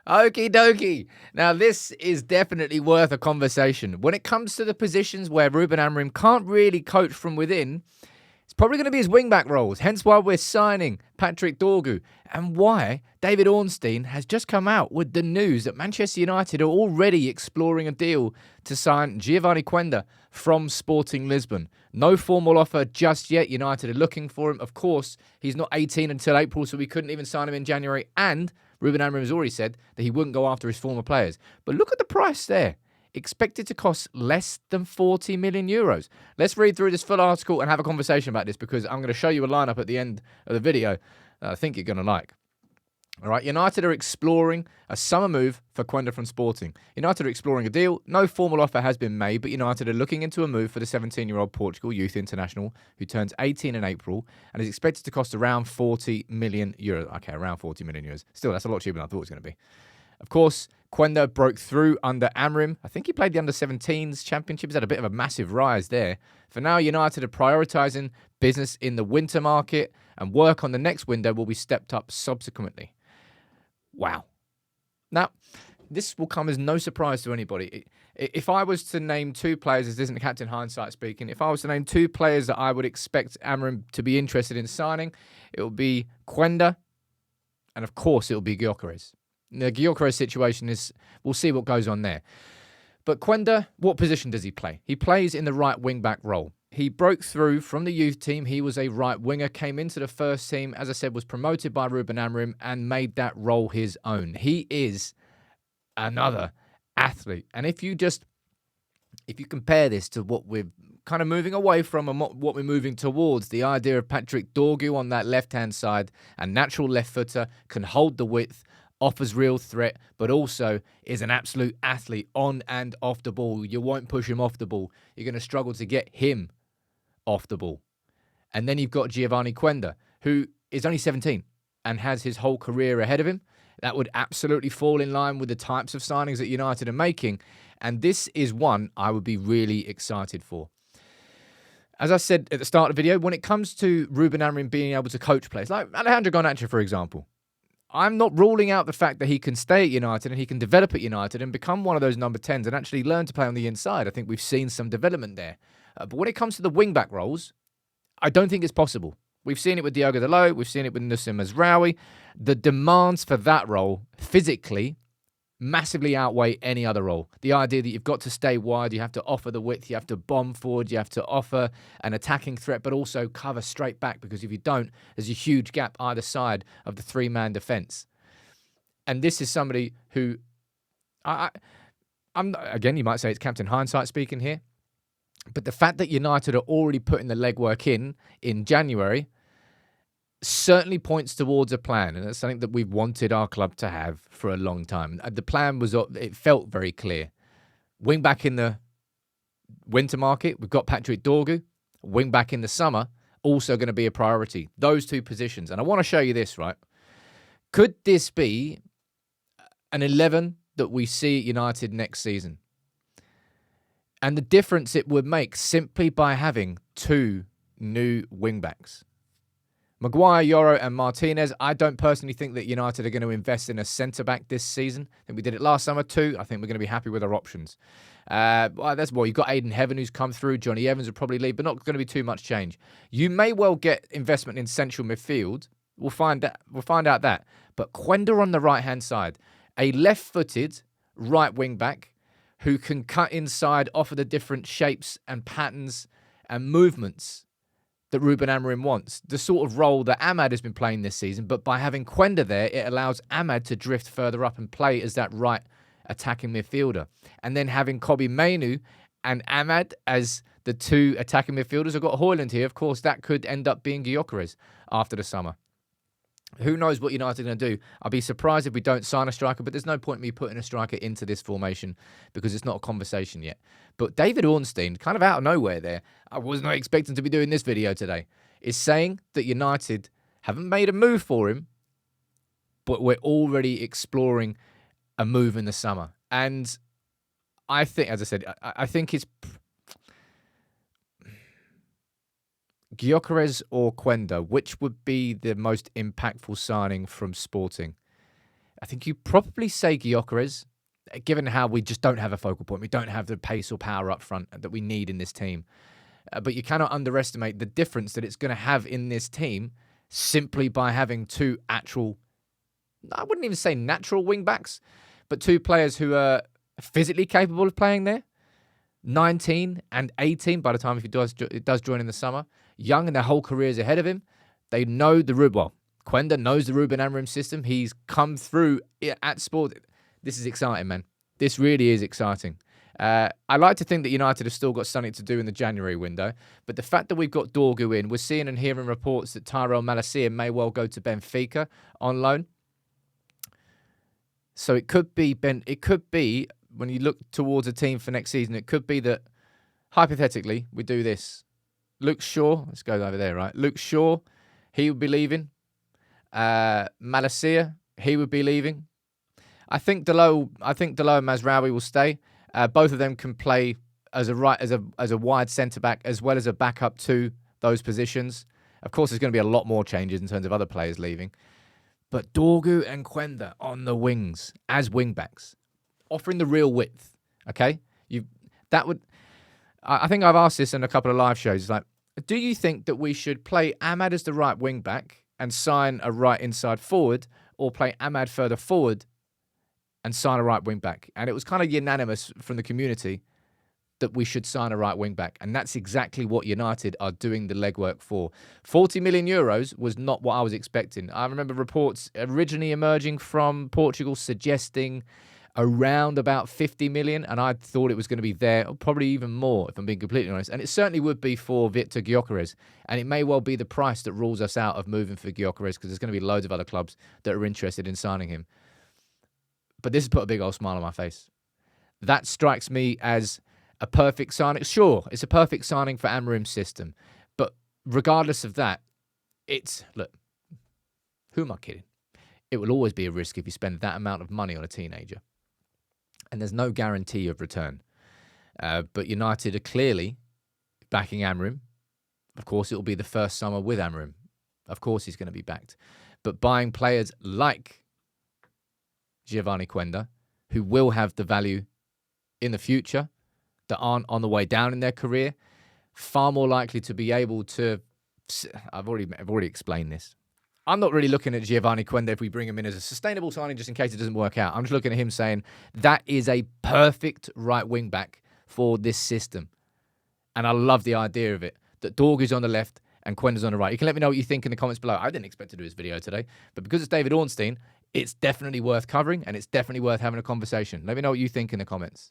Okie dokie. Now, this is definitely worth a conversation. When it comes to the positions where Ruben Amorim can't really coach from within, it's probably going to be his wingback roles. Hence why we're signing Patrick Dorgu, and why David Ornstein has just come out with the news that Manchester United are already exploring a deal to sign Geovany Quenda from Sporting Lisbon. No formal offer just yet. United are looking for him. Of course, he's not 18 until April, so we couldn't even sign him in January. And Ruben Amorim has already said that he wouldn't go after his former players. But look at the price there. Expected to cost less than 40 million euros. Let's read through this full article and have a conversation about this, because I'm going to show you a lineup at the end of the video that I think you're going to like. All right, United are exploring a summer move for Quenda from Sporting. United are exploring a deal. No formal offer has been made, but United are looking into a move for the 17-year-old Portugal youth international who turns 18 in April and is expected to cost around 40 million euros. Okay, around 40 million euros. Still, that's a lot cheaper than I thought it was going to be. Of course, Quenda broke through under Amorim. I think he played the under-17s championship. He's had a bit of a massive rise there. For now, United are prioritising business in the winter market, and work on the next window will be stepped up subsequently. Wow. Now, this will come as no surprise to anybody. If I was to name two players, this isn't Captain Hindsight speaking, if I was to name two players that I would expect Amorim to be interested in signing, it would be Quenda, and of course it will be Gyökeres. The Gyökeres situation is, we'll see what goes on there. But Quenda, what position does he play? He plays in the right wing-back role. He broke through from the youth team. He was a right winger, came into the first team, as I said, was promoted by Ruben Amorim and made that role his own. He is another athlete. And if you compare this to what we're kind of moving away from and what we're moving towards, the idea of Patrick Dorgu on that left-hand side, a natural left footer, can hold the width, offers real threat, but also is an absolute athlete on and off the ball. You won't push him off the ball. You're going to struggle to get him off the ball. And then you've got Geovany Quenda, who is only 17 and has his whole career ahead of him. That would absolutely fall in line with the types of signings that United are making. And this is one I would be really excited for. As I said at the start of the video, when it comes to Ruben Amorim being able to coach players, like Alejandro Garnacho, for example, I'm not ruling out the fact that he can stay at United and he can develop at United and become one of those number 10s and actually learn to play on the inside. I think we've seen some development there. But when it comes to the wing-back roles, I don't think it's possible. We've seen it with Diogo Dalot. We've seen it with Nussim Mazraoui. The demands for that role, physically, massively outweigh any other role. The idea that you've got to stay wide, you have to offer the width, you have to bomb forward, you have to offer an attacking threat, but also cover straight back, because if you don't, there's a huge gap either side of the three-man defence. And this is somebody who, again, you might say it's Captain Hindsight speaking here, but the fact that United are already putting the legwork in January certainly points towards a plan, and that's something that we've wanted our club to have for a long time. The plan was, it felt very clear. Wing back in the winter market, we've got Patrick Dorgu. Wing back in the summer, also going to be a priority. Those two positions. And I want to show you this, right? Could this be an 11 that we see at United next season? And the difference it would make simply by having two new wing-backs. Maguire, Yoro and Martinez. I don't personally think that United are going to invest in a centre-back this season. I think we did it last summer too. I think we're going to be happy with our options. You've got Aidan Heaven who's come through. Johnny Evans will probably leave, but not going to be too much change. You may well get investment in central midfield. We'll find out that. But Quenda on the right-hand side, a left-footed right wing-back who can cut inside, offer the different shapes and patterns and movements that Ruben Amorim wants. The sort of role that Ahmad has been playing this season, but by having Quenda there, it allows Ahmad to drift further up and play as that right attacking midfielder. And then having Kobbie Mainoo and Ahmad as the two attacking midfielders. I've got Højlund here. Of course, that could end up being Gyökeres after the summer. Who knows what United are going to do? I'll be surprised if we don't sign a striker, but there's no point in me putting a striker into this formation because it's not a conversation yet. But David Ornstein, kind of out of nowhere there, I was not expecting to be doing this video today, is saying that United haven't made a move for him, but we're already exploring a move in the summer. And I think, as I said, I think it's Gyökeres or Quenda, which would be the most impactful signing from Sporting? I think you probably say Gyökeres, given how we just don't have a focal point. We don't have the pace or power up front that we need in this team. But you cannot underestimate the difference that it's going to have in this team simply by having two actual, I wouldn't even say natural wing backs, but two players who are physically capable of playing there. 19 and 18 by the time if it does join in the summer. Young and their whole careers ahead of him. They know Quenda knows the Ruben Amorim system. He's come through at Sport. This is exciting, man. This really is exciting. I like to think that United have still got something to do in the January window, but the fact that we've got Dorgu in, we're seeing and hearing reports that Tyrell Malacia may well go to Benfica on loan. So it could be when you look towards a team for next season, it could be that hypothetically we do this. Luke Shaw, let's go over there, right? Luke Shaw, he would be leaving. Malacia, he would be leaving. I think Delo and Mazraoui will stay. Both of them can play as a wide centre back as well as a backup to those positions. Of course, there's going to be a lot more changes in terms of other players leaving. But Dorgu and Quenda on the wings as wing backs, offering the real width. Okay, I think I've asked this in a couple of live shows. It's like, do you think that we should play Ahmad as the right wing back and sign a right inside forward, or play Ahmad further forward and sign a right wing back? And it was kind of unanimous from the community that we should sign a right wing back. And that's exactly what United are doing the legwork for. 40 million euros was not what I was expecting. I remember reports originally emerging from Portugal suggesting around about 50 million. And I thought it was going to be there, probably even more, if I'm being completely honest. And it certainly would be for Victor Gyökeres. And it may well be the price that rules us out of moving for Gyökeres, because there's going to be loads of other clubs that are interested in signing him. But this has put a big old smile on my face. That strikes me as a perfect signing. Sure, it's a perfect signing for Amorim's system. But regardless of that, look, who am I kidding? It will always be a risk if you spend that amount of money on a teenager. And there's no guarantee of return. But United are clearly backing Amorim. Of course, it will be the first summer with Amorim. Of course, he's going to be backed. But buying players like Geovany Quenda, who will have the value in the future, that aren't on the way down in their career, far more likely to be able to. I've already explained this. I'm not really looking at Geovany Quenda if we bring him in as a sustainable signing just in case it doesn't work out. I'm just looking at him saying that is a perfect right wing back for this system. And I love the idea of it, that Dorgu's on the left and Quenda's on the right. You can let me know what you think in the comments below. I didn't expect to do this video today, but because it's David Ornstein, it's definitely worth covering and it's definitely worth having a conversation. Let me know what you think in the comments.